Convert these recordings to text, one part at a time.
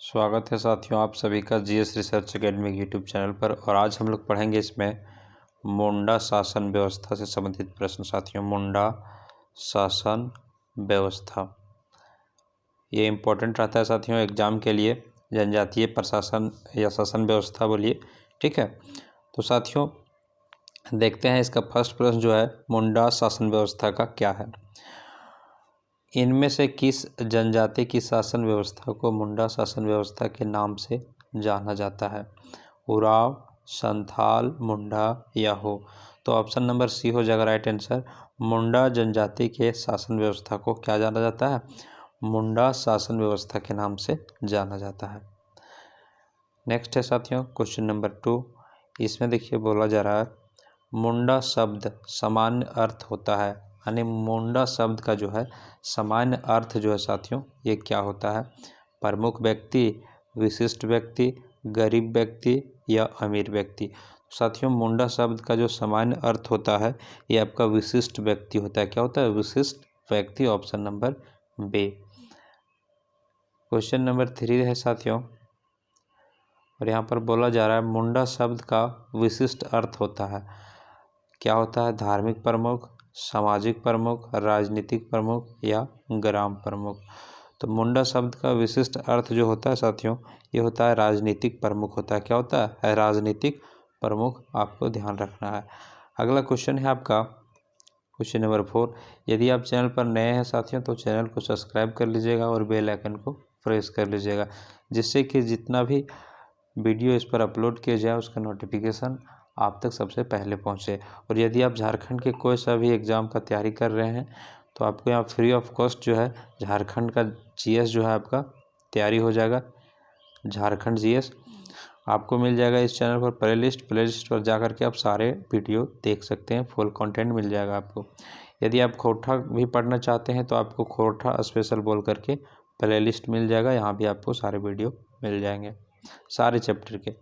स्वागत है साथियों आप सभी का GS research academy YouTube channel पर। और आज हम लोग पढ़ेंगे इसमें मुंडा शासन व्यवस्था से संबंधित प्रश्न। साथियों, मुंडा शासन व्यवस्था ये इम्पोर्टेंट रहता है साथियों एग्जाम के लिए। जनजातीय प्रशासन या शासन व्यवस्था बोलिए, ठीक है। तो साथियों देखते हैं इसका फर्स्ट प्रश्न जो है, मुंडा शासन व्यवस्था का क्या है। इनमें से किस जनजाति की शासन व्यवस्था को मुंडा शासन व्यवस्था के नाम से जाना जाता है। उराव, संथाल, मुंडा या हो। तो ऑप्शन नंबर सी हो जाएगा राइट आंसर। मुंडा जनजाति के शासन व्यवस्था को क्या जाना जाता है, मुंडा शासन व्यवस्था के नाम से जाना जाता है। नेक्स्ट है साथियों क्वेश्चन नंबर 2। इसमें देखिए बोला जा रहा है मुंडा शब्द सामान्य अर्थ होता है, यानी मुंडा शब्द का जो है सामान्य अर्थ जो है साथियों ये क्या होता है। प्रमुख व्यक्ति, विशिष्ट व्यक्ति, गरीब व्यक्ति या अमीर व्यक्ति। साथियों मुंडा शब्द का जो सामान्य अर्थ होता है ये आपका विशिष्ट व्यक्ति होता है। क्या होता है, विशिष्ट व्यक्ति। Option number B. Question number 3 है साथियों, और यहाँ पर बोला जा रहा है मुंडा शब्द का विशिष्ट अर्थ होता है। क्या होता है, धार्मिक प्रमुख, सामाजिक प्रमुख, राजनीतिक प्रमुख या ग्राम प्रमुख। तो मुंडा शब्द का विशिष्ट अर्थ जो होता है साथियों ये होता है राजनीतिक प्रमुख होता है। क्या होता है, राजनीतिक प्रमुख, आपको ध्यान रखना है। अगला क्वेश्चन है आपका क्वेश्चन नंबर 4। यदि आप चैनल पर नए हैं साथियों तो चैनल को सब्सक्राइब कर लीजिएगा और बेल आइकन को प्रेस कर लीजिएगा, जिससे कि जितना भी वीडियो इस पर अपलोड किया जाए उसका नोटिफिकेशन आप तक सबसे पहले पहुंचे। और यदि आप झारखंड के कोई सा भी एग्ज़ाम का तैयारी कर रहे हैं तो आपको यहाँ फ्री ऑफ कॉस्ट जो है झारखंड का जीएस जो है आपका तैयारी हो जाएगा। झारखंड जीएस आपको मिल जाएगा इस चैनल पर। प्लेलिस्ट पर जा कर के आप सारे वीडियो देख सकते हैं, फुल कंटेंट मिल जाएगा आपको। यदि आप खोरठा भी पढ़ना चाहते हैं तो आपको खोरठा स्पेशल बोल करके प्लेलिस्ट मिल जाएगा, यहाँ भी आपको सारे वीडियो मिल जाएंगे सारे चैप्टर के।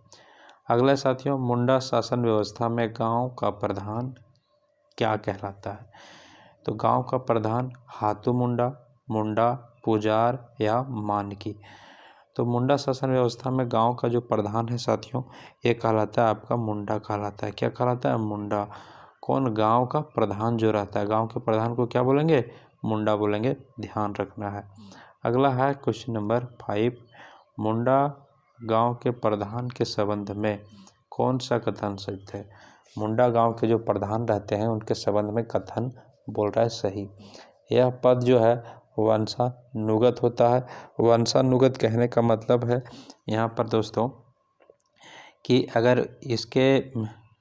अगला साथियों, मुंडा शासन व्यवस्था में गांव का प्रधान क्या कहलाता है। तो गांव का प्रधान हाथू मुंडा, मुंडा, पुजार या मानकी। तो मुंडा शासन व्यवस्था में गांव का जो प्रधान है साथियों ये कहलाता है आपका मुंडा कहलाता है। क्या कहलाता है, मुंडा। कौन, गांव का प्रधान जो रहता है, गांव के प्रधान को क्या बोलेंगे, मुंडा बोलेंगे, ध्यान रखना है। अगला है क्वेश्चन नंबर 5। मुंडा गांव के प्रधान के संबंध में कौन सा कथन सत्य है। मुंडा गांव के जो प्रधान रहते हैं उनके संबंध में कथन बोल रहा है सही। यह पद जो है वंशानुगत होता है। वंशानुगत कहने का मतलब है यहाँ पर दोस्तों कि अगर इसके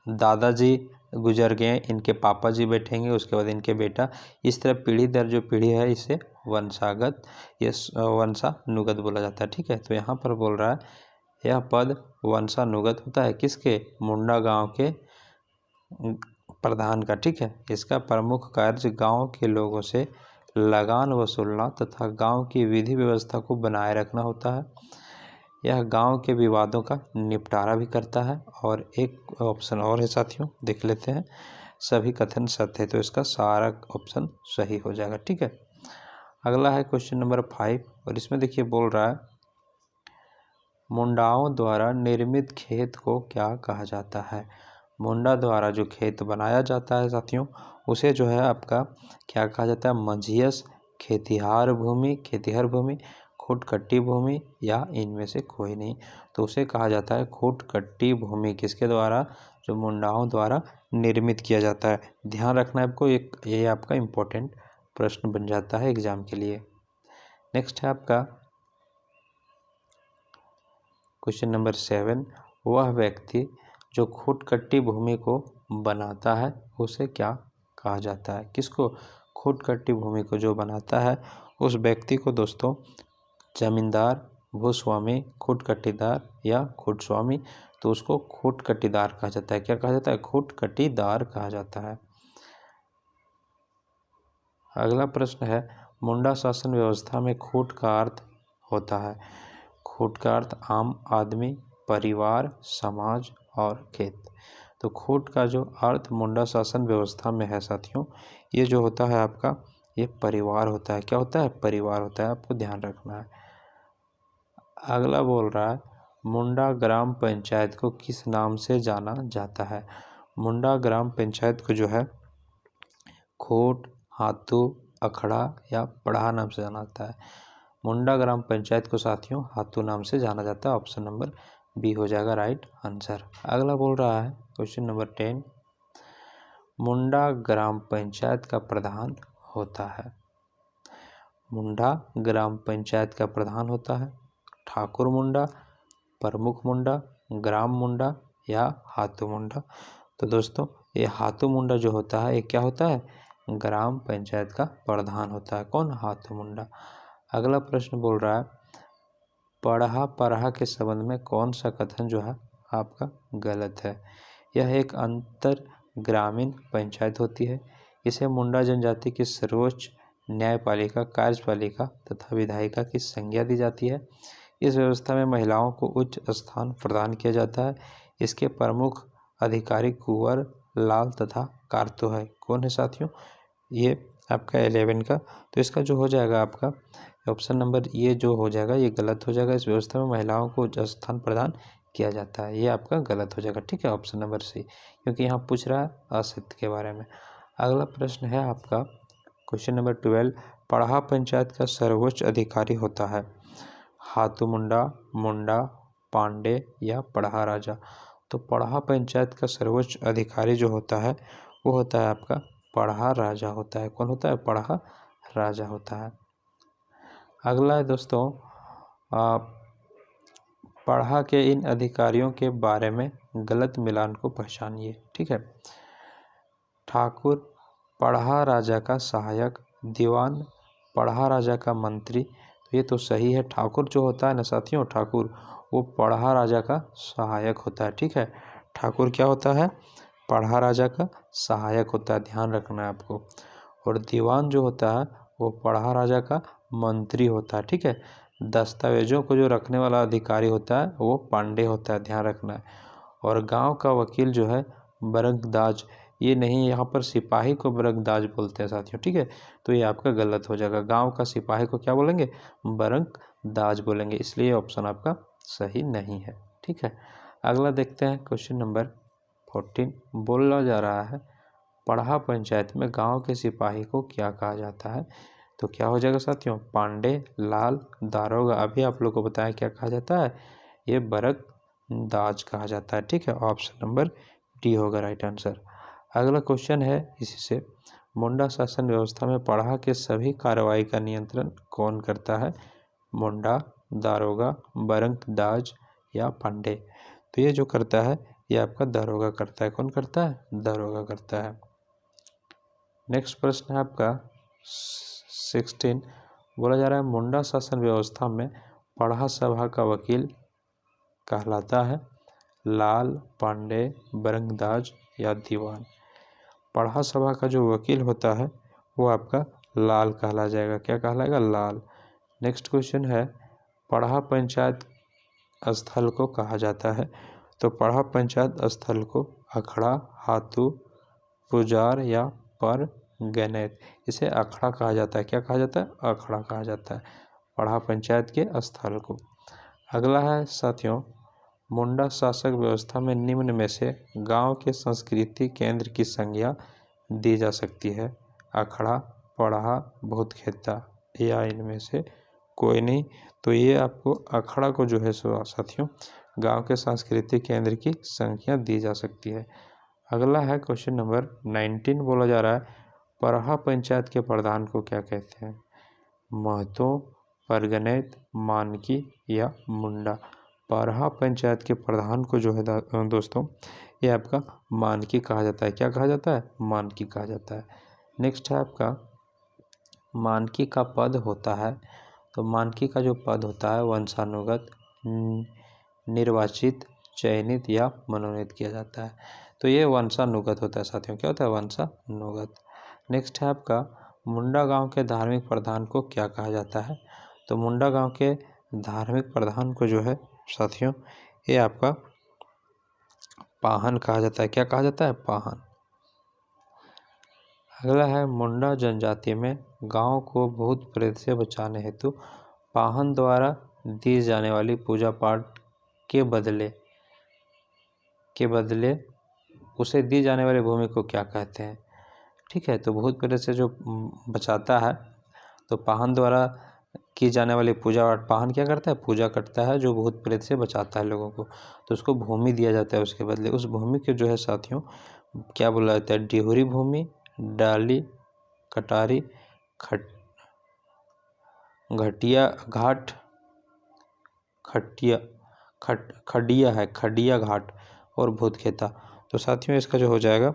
दादाजी गुजर गए, इनके पापा जी बैठेंगे, उसके बाद इनके बेटा, इस तरह पीढ़ी दर जो पीढ़ी है इसे वंशागत ये वंशानुगत बोला जाता है, ठीक है। तो यहाँ पर बोल रहा है यह पद वंशानुगत होता है किसके, मुंडा गांव के प्रधान का, ठीक है। इसका प्रमुख कार्य गांव के लोगों से लगान वसूलना तथा गांव की विधि व्यवस्था को बनाए रखना होता है। यह गांव के विवादों का निपटारा भी करता है। और एक ऑप्शन और है साथियों, देख लेते हैं। सभी कथन सत्य है, तो इसका सारा ऑप्शन सही हो जाएगा, ठीक है। अगला है क्वेश्चन नंबर 5, और इसमें देखिए बोल रहा है मुंडाओं द्वारा निर्मित खेत को क्या कहा जाता है। मुंडा द्वारा जो खेत बनाया जाता है साथियों उसे जो है आपका क्या कहा जाता है, मंझियस, खेतिहर भूमि, खुटकट्टी भूमि या इनमें से कोई नहीं। तो उसे कहा जाता है खुटकट्टी भूमि। किसके द्वारा, जो मुंडाओं द्वारा निर्मित किया जाता है। ध्यान रखना है आपको, ये आपका इम्पोर्टेंट प्रश्न बन जाता है एग्जाम के लिए। नेक्स्ट है आपका क्वेश्चन नंबर 7। वह व्यक्ति जो खुटकट्टी भूमि को बनाता है उसे क्या कहा जाता है। किसको, खुटकट्टी भूमि को जो बनाता है उस व्यक्ति को दोस्तों जमींदार, भूस्वामी, खुटकट्टीदार या खुटस्वामी। तो उसको खुटकट्टीदार कहा जाता है। क्या कहा जाता है, खुटकट्टीदार कहा जाता है। अगला प्रश्न है मुंडा शासन व्यवस्था में खूट का अर्थ होता है। खूट का अर्थ आम आदमी, परिवार, समाज और खेत। तो खूट का जो अर्थ मुंडा शासन व्यवस्था में है साथियों ये जो होता है आपका ये परिवार होता है। क्या होता है, परिवार होता है, आपको ध्यान रखना है। अगला बोल रहा है मुंडा ग्राम पंचायत को किस नाम से जाना जाता है। मुंडा ग्राम पंचायत को जो है खोट, हाथू, अखड़ा या पढ़ा नाम से जाना जाता है। मुंडा ग्राम पंचायत को साथियों हाथू नाम से जाना जाता है। ऑप्शन नंबर बी हो जाएगा राइट आंसर। अगला बोल रहा है क्वेश्चन नंबर 10, मुंडा ग्राम पंचायत का प्रधान होता है। मुंडा ग्राम पंचायत का प्रधान होता है ठाकुर मुंडा, प्रमुख मुंडा, ग्राम मुंडा या हाथू मुंडा। तो दोस्तों ये हाथू मुंडा जो होता है ये क्या होता है, ग्राम पंचायत का प्रधान होता है। कौन, हाथू मुंडा। अगला प्रश्न बोल रहा है पढ़ा पढ़ा के संबंध में कौन सा कथन जो है आपका गलत है। यह एक अंतर ग्रामीण पंचायत होती है। इसे मुंडा जनजाति की सर्वोच्च न्यायपालिका, कार्यपालिका तथा विधायिका की संज्ञा दी जाती है। इस व्यवस्था में महिलाओं को उच्च स्थान प्रदान किया जाता है। इसके प्रमुख अधिकारी कुंवर, लाल तथा कारतो है। कौन है साथियों, ये आपका 11 का, तो इसका जो हो जाएगा आपका ऑप्शन नंबर ये जो हो जाएगा ये गलत हो जाएगा। इस व्यवस्था में महिलाओं को उच्च स्थान प्रदान किया जाता है, ये आपका गलत हो जाएगा। ठीक है, ऑप्शन नंबर सी, क्योंकि यहाँ पूछ रहा है असत्य के बारे में। अगला प्रश्न है आपका क्वेश्चन नंबर 12, पढ़ा पंचायत का सर्वोच्च अधिकारी होता है हाथू मुंडा, मुंडा, पांडे या पढ़ा राजा। तो पढ़ा पंचायत का सर्वोच्च अधिकारी जो होता है वो होता है आपका पढ़ा राजा होता है। कौन होता है, पढ़ा राजा होता है। अगला है दोस्तों पढ़ा के इन अधिकारियों के बारे में गलत मिलान को पहचानिए। ठीक है, ठाकुर पढ़ा राजा का सहायक, दीवान पढ़ा राजा का मंत्री। तो ये तो सही है, ठाकुर जो होता है ना साथियों, ठाकुर वो पढ़ा राजा का सहायक होता है। ठीक है, ठाकुर क्या होता है, पढ़ा राजा का सहायक होता है, ध्यान रखना है आपको। और दीवान जो होता है वो पढ़ा राजा का मंत्री होता है। ठीक है, दस्तावेजों को जो रखने वाला अधिकारी होता है वो पांडे होता है, ध्यान रखना है। और गांव का वकील जो है बरगदाज, ये नहीं, यहाँ पर सिपाही को बरगदाज बोलते हैं साथियों। ठीक है, तो ये आपका गलत हो जाएगा, गांव का सिपाही को क्या बोलेंगे, बरगदाज बोलेंगे, इसलिए ऑप्शन आपका सही नहीं है। ठीक है, अगला देखते हैं क्वेश्चन नंबर 14, बोला जा रहा है पढ़ा पंचायत में गांव के सिपाही को क्या कहा जाता है। तो क्या हो जाएगा साथियों, पांडे, लाल, दारोगा। अभी आप लोग को बताया क्या कहा जाता है, ये बरगदाज कहा जाता है। ठीक है, ऑप्शन नंबर डी होगा राइट आंसर। अगला क्वेश्चन है इसी से, मुंडा शासन व्यवस्था में पढ़ा के सभी कार्रवाई का नियंत्रण कौन करता है, मुंडा, दारोगा, बरगदाज या पांडे। तो ये जो करता है ये आपका दारोगा करता है। कौन करता है, दारोगा करता है। नेक्स्ट प्रश्न है आपका 16, बोला जा रहा है मुंडा शासन व्यवस्था में पढ़ा सभा का वकील कहलाता है लाल, पांडे, बरगदाज या दीवान। पढ़ा सभा का जो वकील होता है वो आपका लाल कहला जाएगा। क्या कहलाएगा, लाल। नेक्स्ट क्वेश्चन है पढ़ा पंचायत स्थल को कहा जाता है। तो पढ़ा पंचायत स्थल को अखड़ा, हाथू, पुजार या पर गणैत, इसे अखड़ा कहा जाता है। क्या कहा जाता है, अखड़ा कहा जाता है पढ़ा पंचायत के स्थल को। अगला है साथियों, मुंडा शासक व्यवस्था में निम्न में से गांव के संस्कृति केंद्र की संज्ञा दी जा सकती है, अखड़ा, पढ़ा, बहुत खेता या इनमें से कोई नहीं। तो ये आपको अखड़ा को जो है सो साथियों गांव के सांस्कृतिक केंद्र की संख्या दी जा सकती है। अगला है क्वेश्चन नंबर 19, बोला जा रहा है पढ़ा पंचायत के प्रधान को क्या कहते हैं, महतो, परगनैत, मानकी या मुंडा। पढ़ा पंचायत के प्रधान को जो है दोस्तों ये आपका मानकी कहा जाता है। क्या कहा जाता है, मानकी कहा जाता है। नेक्स्ट है आपका मानकी का पद होता है। तो मानकी का जो पद होता है वंशानुगत, निर्वाचित, चयनित या मनोनीत किया जाता है। तो ये वंशानुगत होता है साथियों। क्या होता है, वंशानुगत। नेक्स्ट है आपका मुंडा गांव के धार्मिक प्रधान को क्या कहा जाता है। तो मुंडा गांव के धार्मिक प्रधान को जो है साथियों ये आपका पाहन कहा जाता है। क्या कहा जाता है, पाहन। अगला है मुंडा जनजाति में गांव को भूत प्रेत से बचाने हेतु पाहन द्वारा दी जाने वाली पूजा पाठ के बदले उसे दी जाने वाली भूमि को क्या कहते हैं। ठीक है, तो भूत प्रेत से जो बचाता है, तो पाहन द्वारा की जाने वाली पूजा पाठ, पाहन क्या करता है, पूजा करता है, जो भूत प्रेत से बचाता है लोगों को, तो उसको भूमि दिया जाता है उसके बदले। उस भूमि के जो है साथियों क्या बोला जाता है, डिहुरी भूमि, डाली, कटारी, घटिया घाट, खडिया घाट और भूतखेता। तो साथियों इसका जो हो जाएगा,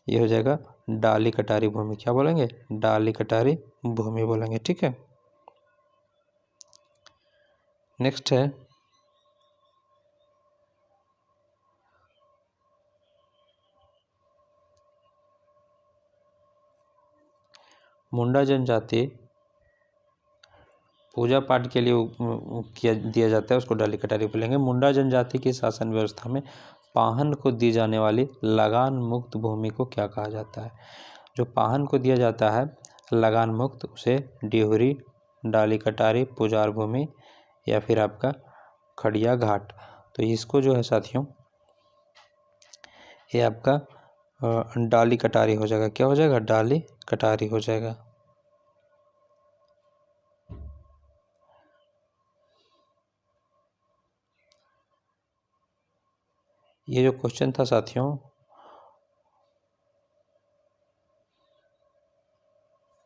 ये हो जाएगा डाली कटारी भूमि। क्या बोलेंगे, डाली कटारी भूमि बोलेंगे। ठीक है, नेक्स्ट है मुंडा जनजाति पूजा पाठ के लिए दिया जाता है, उसको डाली कटारी बोलेंगे। मुंडा जनजाति की शासन व्यवस्था में पाहन को दी जाने वाली लगान मुक्त भूमि को क्या कहा जाता है। जो पाहन को दिया जाता है लगान मुक्त, उसे डिहुरी, डाली कटारी, पुजार भूमि या फिर आपका खड़िया घाट। तो इसको जो है साथियों ये आपका डाली कटारी हो जाएगा। क्या हो जाएगा, डाली कटारी हो जाएगा। ये जो क्वेश्चन था साथियों,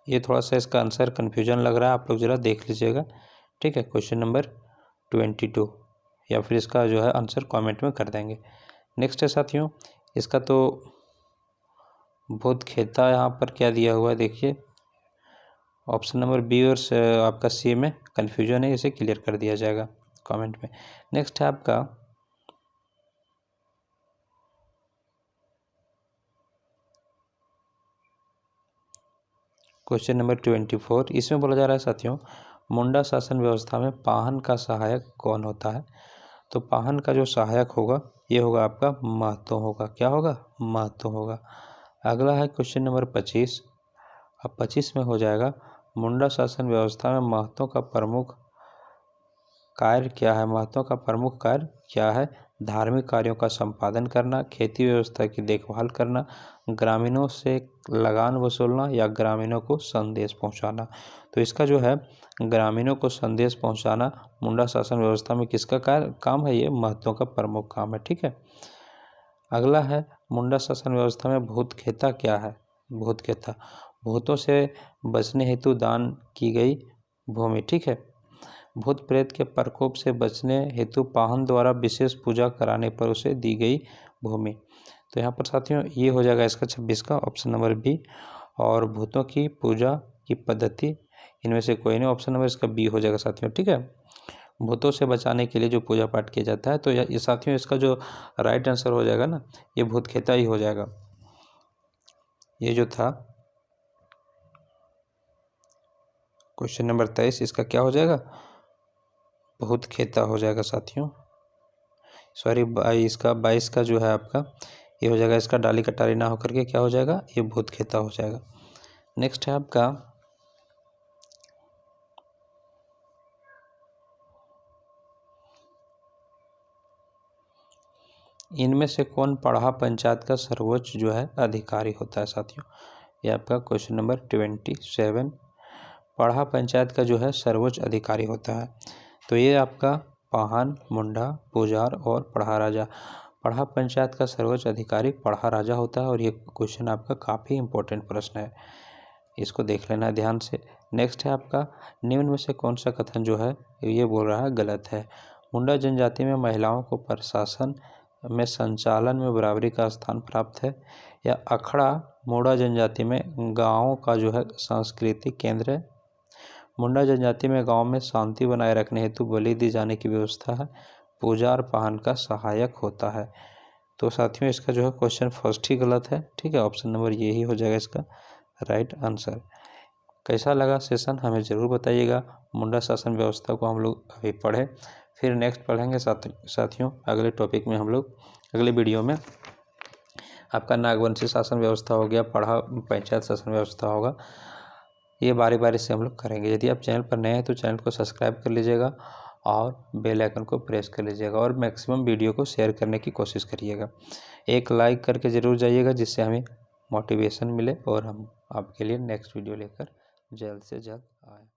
ये थोड़ा सा इसका आंसर कन्फ्यूजन लग रहा है, आप लोग ज़रा देख लीजिएगा। ठीक है, क्वेश्चन नंबर 22, या फिर इसका जो है आंसर कमेंट में कर देंगे। नेक्स्ट है साथियों, इसका तो भूतखेता यहाँ पर क्या दिया हुआ है, देखिए ऑप्शन नंबर बी और आपका सी में कन्फ्यूजन है, इसे क्लियर कर दिया जाएगा कमेंट में। नेक्स्ट है आपका क्वेश्चन नंबर 24। इसमें बोला जा रहा है साथियों, मुंडा शासन व्यवस्था में पाहन का सहायक कौन होता है। तो पाहन का जो सहायक होगा ये होगा आपका महतो होगा। क्या होगा, महतो होगा। अगला है क्वेश्चन नंबर 25। अब 25 में हो जाएगा, मुंडा शासन व्यवस्था में महतो का प्रमुख कार्य क्या है। महतो का प्रमुख कार्य क्या है, धार्मिक कार्यों का संपादन करना, खेती व्यवस्था की देखभाल करना, ग्रामीणों से लगान वसूलना या ग्रामीणों को संदेश पहुंचाना। तो इसका जो है ग्रामीणों को संदेश पहुंचाना मुंडा शासन व्यवस्था में किसका काम है, ये महतो का प्रमुख काम है। ठीक है, अगला है मुंडा शासन व्यवस्था में भूतखेता क्या है। भूतखेता भूतों से बचने हेतु दान की गई भूमि। ठीक है, भूत प्रेत के प्रकोप से बचने हेतु पाहन द्वारा विशेष पूजा कराने पर उसे दी गई भूमि। तो यहाँ पर साथियों ये हो जाएगा इसका 26 का ऑप्शन नंबर बी। और भूतों की पूजा की पद्धति इनमें से कोई नहीं, ऑप्शन नंबर इसका बी हो जाएगा साथियों। ठीक है, भूतों से बचाने के लिए जो पूजा पाठ किया जाता है, तो ये साथियों इसका जो राइट आंसर हो जाएगा ना, ये भूतखेता ही हो जाएगा। ये जो था क्वेश्चन नंबर 23, इसका क्या हो जाएगा, भूतखेता हो जाएगा साथियों। सॉरी 22 का जो है आपका ये हो जाएगा, इसका डाली कटारी ना होकर के क्या हो जाएगा, ये भूतखेता हो जाएगा। नेक्स्ट है आपका इनमें से कौन पढ़ा पंचायत का सर्वोच्च जो है अधिकारी होता है साथियों। ये आपका क्वेश्चन नंबर 27। पढ़ा पंचायत का जो है सर्वोच्च अधिकारी होता है। तो ये आपका पाहन, मुंडा, पुजार और पढ़ा राजा। पढ़ा पंचायत का सर्वोच्च अधिकारी पढ़ा राजा होता है, और ये क्वेश्चन आपका काफ़ी इंपॉर्टेंट प्रश्न है, इसको देख लेना ध्यान से। नेक्स्ट है आपका निम्न में से कौन सा कथन जो है ये बोल रहा है गलत है। मुंडा जनजाति में महिलाओं को प्रशासन में संचालन में बराबरी का स्थान प्राप्त है, या अखड़ा मुंडा जनजाति में गाँवों का जो है सांस्कृतिक केंद्र है। मुंडा जनजाति में गांव में शांति बनाए रखने हेतु बलि दी जाने की व्यवस्था है। पुजार पाहन का सहायक होता है। तो साथियों इसका जो है क्वेश्चन फर्स्ट ही गलत है। ठीक है, ऑप्शन नंबर ये ही हो जाएगा इसका राइट आंसर। कैसा लगा सेशन हमें ज़रूर बताइएगा। मुंडा शासन व्यवस्था को हम लोग अभी पढ़े, फिर नेक्स्ट पढ़ेंगे साथियों अगले टॉपिक में। हम लोग अगले वीडियो में आपका नागवंशी शासन व्यवस्था हो गया, पढ़ा पंचायत शासन व्यवस्था होगा, ये बारी बारी से हम लोग करेंगे। यदि आप चैनल पर नए हैं तो चैनल को सब्सक्राइब कर लीजिएगा और बेल आइकन को प्रेस कर लीजिएगा और मैक्सिमम वीडियो को शेयर करने की कोशिश करिएगा। एक लाइक करके ज़रूर जाइएगा जिससे हमें मोटिवेशन मिले और हम आपके लिए नेक्स्ट वीडियो लेकर जल्द से जल्द आएँ।